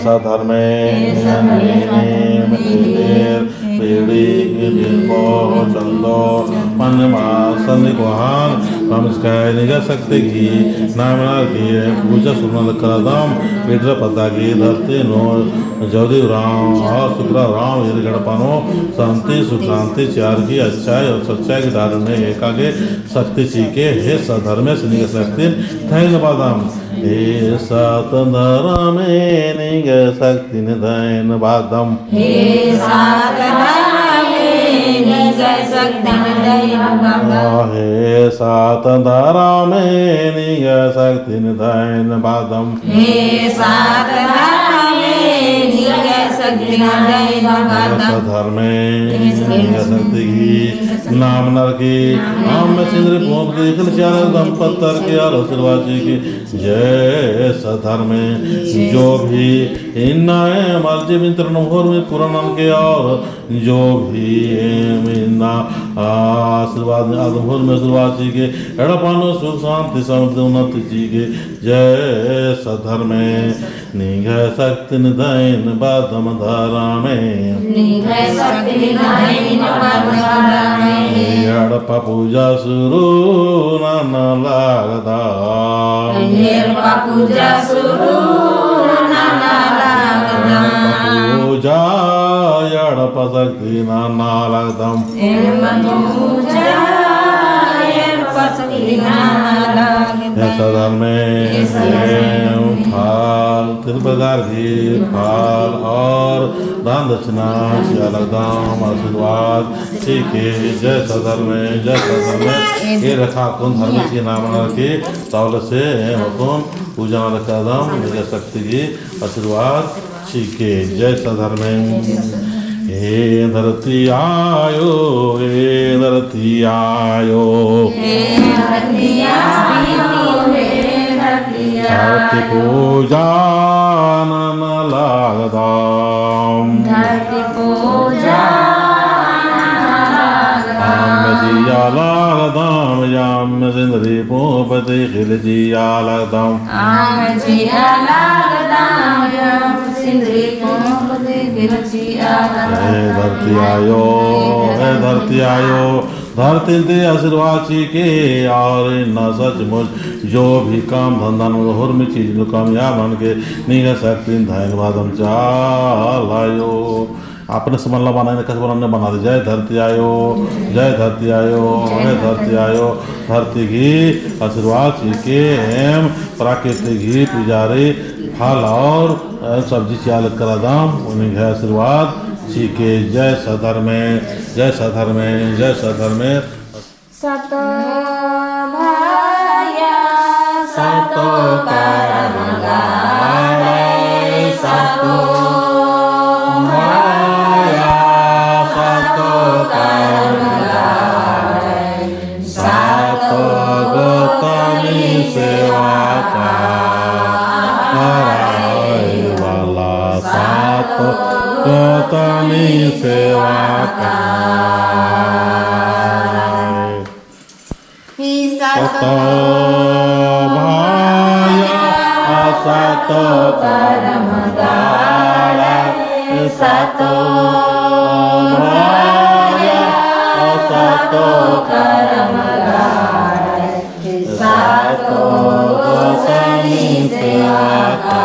सधर्मे पीड़ी चंदो मन गुहान निगा शक्ति की नाम पूजा सुनल करदम पीटर पता की धरती नो जौदी राम और शुक्र राम ये गणपानो शांति सुख शांति चार की अच्छाई और सच्चाई के धारण में एकागे शक्ति सीखे हे सधर्मे निगा शक्ति धन्यवादम हे सतंदरा में निग शक्ति धन्यवादम हे सातंदरा में निग शक्ति धन्यवादम हे सतंदरा में निग शक्ति धन्यवादम हे सातंदरा में निग शक्ति धन्यवादम धर्मे निग शक्ति की नाम नर की नाम में सिंद्र भोग देखल चार दम पत्थर के और आशीर्वादी की जय सधर्मे जो भी इन्नाए मर्जी मित्र नोहर में पुराण के और जो भी इन्ना आशीर्वाद आदमोर में आशीर्वाद जी के एड़पानो सुख शांति समृद्धि उन्नति जी के जय सधर्मे निघ शक्ति निधन बादम धारा में निघ शक्ति निधन बादम में एड़पा पूजा शुरू नाना लागदा एड़पा पूजा शुरू नाना लागदा पूजा एड़पा शक्ति नाना लागदम पूजा एड़पा शक्ति नाना लागदा सधर्मे फल तीन प्रकार की फल और दान दक्षिणा दाम आशीर्वाद ठीक है जय सधर्मे ये रखा कौन धर्म के नाम के तावल से हुकुम पूजा रखा दाम जय शक्ति की आशीर्वाद ठीक है जय सधर्मे हे धरती आयो हे धरती आयो धरती पूजा नन लागदाम धरती पूजा जिया लागदाम याम सिंदरी पोपति खिल जिया लागदाम जिया लागदाम याम सिंदरी पोपति खिल जिया लागदाम हे धरती आयो धरती दे आशीर्वाद के और न सचमुच जो भी काम धंधा नोहर में चीज लो कामयाब बन के निग शक्ति धन्यवादम चालायो आपने समझ बनाने कैसे बनाने बना दे जय धरती आयो हे धरती आयो धरती की आशीर्वाद के एम प्राकृतिक ही पुजारी फल और सब्जी चाल करा दाम उन्हें आशीर्वाद सीखे जय सधर्मे सतो भाया सतो कर्म गारे सतो भाया सतो कर्म गारे सतो गौतमी सेवा का वाला सातो गौतमी सेवा का सतो भाया सतो कर्म गारे सतो भाया सतो कर्म गारे सतो गौतमी सेवा का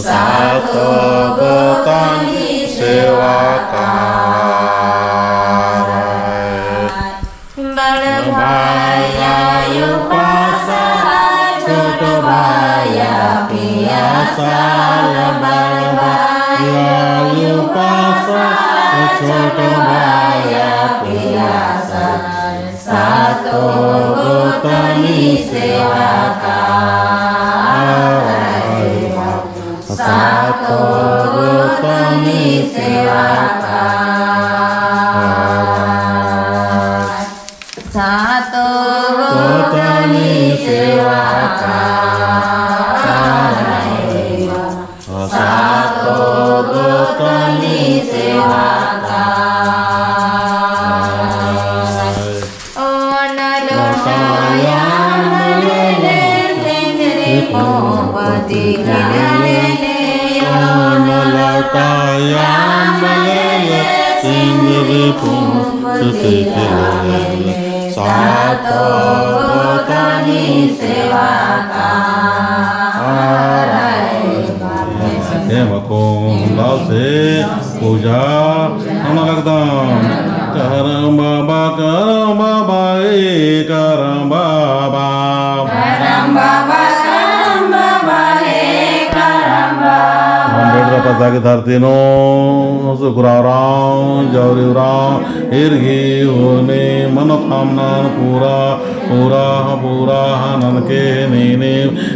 सातो गौतमी सेवा का बड़ भाया उपासा छोट भाया पियासा बड़ भाया उपासा छोट भाया पियासा सातो गौतमी सेवा का सातो गौतमी सेवा का सातो गौतमी सेवा का सातो गौतमी सेवा का ओ नलो पति सातोनी सेवा का दाव से पूजा न लगदम करम बाबा करम बाबा करम बाबा अंबेडकर पता की धरती नो शुक्राराम जौरीराम इर्घी होने मनोकामना पूरा पूरा पूरा नन के नीने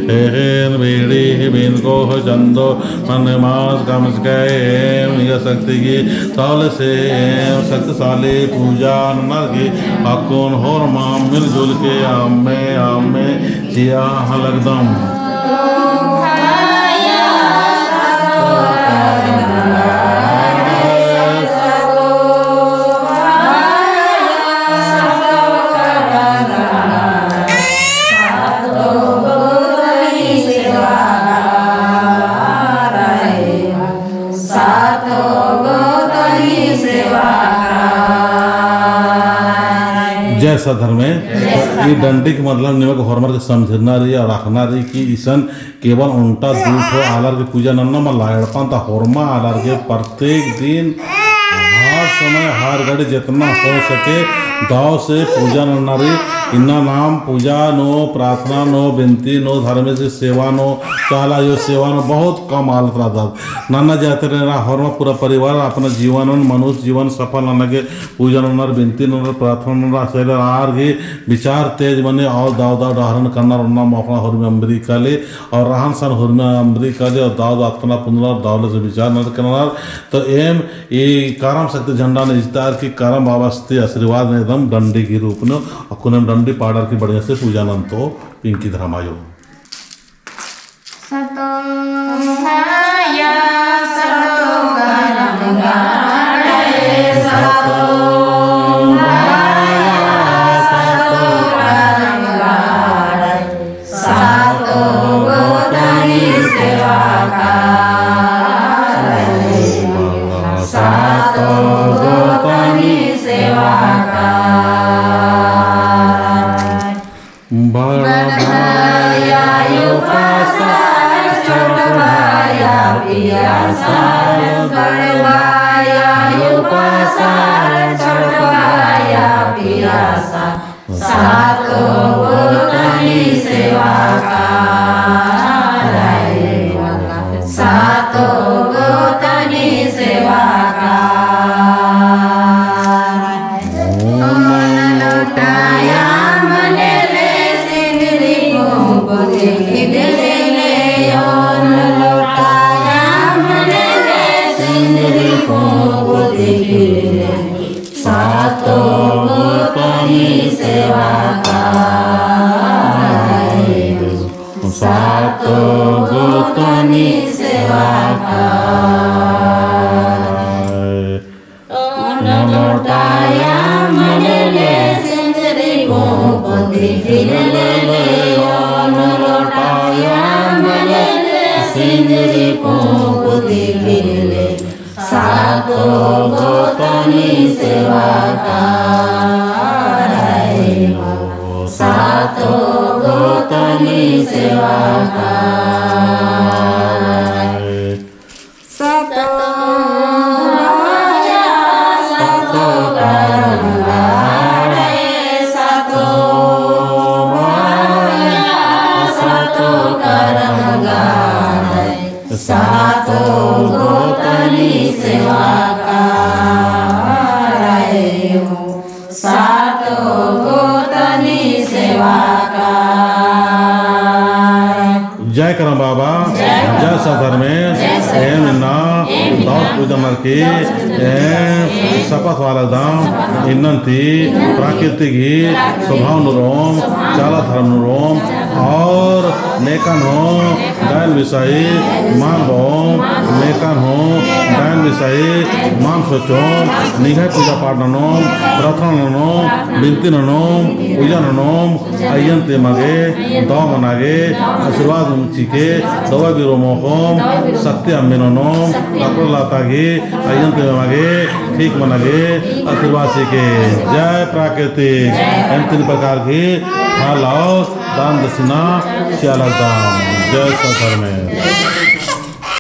हेन बेड़ी बिन को चंदो मन मास कमस के शक्ति की साल से शक्तिशाली पूजा नर की अकुन होर माम मिलजुल के आमे जिया हलकदम जैसा धर्म है ये डंडी के मतलब निमक हरमर के समझना रही और रखना रही कि ईसन केवल उल्टा दूठ हो आलर के पूजा नन्ना में लाड़पन था हरमा आलर के प्रत्येक दिन हर समय हर घड़ी जितना हो सके दाव से पूजा नन्ना रही इन्ना नाम पूजा नो प्रार्थना नो विनती नो धर्म से सेवा नो चाला यो सेवा नो बहुत कम हालत रहा नाना जाते रहना हर पूरा परिवार अपना जीवन मनुष्य जीवन सफल नन्ना के पूजा नन्नर विनती नन्नर प्रार्थना नन्नर शैल आर के विचार तेज बने और दाव दाव डहरन करना रन्ना मौका हर में अमरीका ले और रहन सहन हर में अमरीका ले और दाव आत्मा पुनरा दावले से विचार न करना तो एम ये कारम शक्ति झंडा ने इस्तार की कारम अवस्थे आशीर्वाद ने एकदम डंडी के रूप में और डंडी पाडर की बढ़िया से पूजा नम तो पिंकी धर्मायो जय करम बाबा जय सदर में एम ना दास पूजन की शपथ वाला दाम इन्नंती प्राकृतिक ही स्वभाव नुरोम चाला धर्म नुरोम और नेकन हो डान विषय मान बोम मेकान हो डान विषय मान सोचोम निघा पूजा पाठ नोम प्रार्थना नोम बिनती नोम पूजा नोम अयंते मगे दो मनागे आशीर्वाद मुचिके दवा बिरो मोहम शक्ति अम्मिनो नोम काकुर लातागे अयंते मगे ठीक मनागे आशीर्वाद सीखे जय प्राकृतिक इन 3 प्रकार की फल दान दक्षिणा श्यालक दान जय संसार में